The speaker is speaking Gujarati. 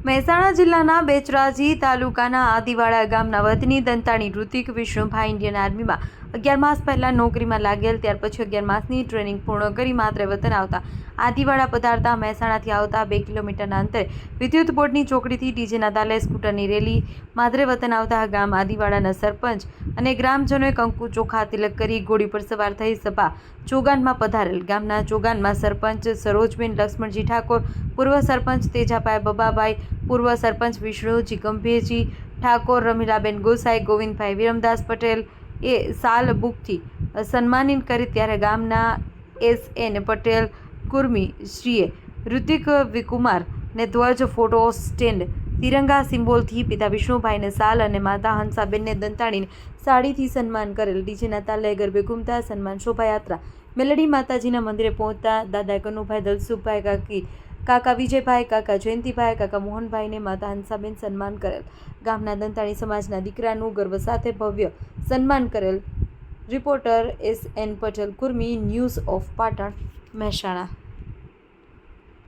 મહેસાણા જિલ્લાના બેચરાજી તાલુકાના આદિવાડા ગામના વતની દંતાણી ઋતિક વિષ્ણુભાઈ ઇન્ડિયન આર્મીમાં 11 માસ પહેલા નોકરીમાં લાગેલ. ત્યાર પછી 11 માસની ટ્રેનિંગ પૂર્ણ કરી માત્ર વતન આવતા આદિવાડા પધારતા મહેસાણાથી આવતા 2 કિલોમીટરના અંતરે વિદ્યુત બોર્ડની ચોકડીથી ડીજેના તાલે સ્કૂટરની રેલી માદરે વતન આવતા ગામ આદિવાડાના સરપંચ અને ગ્રામજનોએ કંકુ ચોખા તિલક કરી ઘોડી પર સવાર થઈ સભા ચોગાનમાં પધારેલ. ગામના ચોગાનમાં સરપંચ સરોજબેન લક્ષ્મણજી ઠાકોર, પૂર્વ સરપંચ તેજાભાઈ બબાભાઈ, પૂર્વ સરપંચ વિષ્ણુજી ગંભીરજી ઠાકોર, રમીલાબેન ગોસાઈ, ગોવિંદભાઈ વિરમદાસ પટેલ એ સાલ બુકથી સન્માનિત કરી. ત્યારે ગામના SN પટેલ કુર્મી શ્રીએ ઋતિક વિકુમાર ને ધ્વજ, ફોટો સ્ટેન્ડ, તિરંગા સિમ્બોલથી પિતા વિષ્ણુભાઈને સાલ અને માતા હંસાબેનને દંતાણીને સાડીથી સન્માન કરેલ. ડીજેના તાલે ગરબે ઘૂમતા સન્માન શોભાયાત્રા મેલડી માતાજીના મંદિરે પહોંચતા દાદા કનુભાઈ, દલસુખભાઈ, કાકા વિજયભાઈ, કાકા જયંતિભાઈ, કાકા મોહનભાઈને માતા હંસાબેન સન્માન કરેલ. ગામના દંતાણી સમાજના દીકરાનું ગર્વ સાથે ભવ્ય સન્માન કરેલ. Reporter SN Patel Kurmi, news of Patan, Mehsana.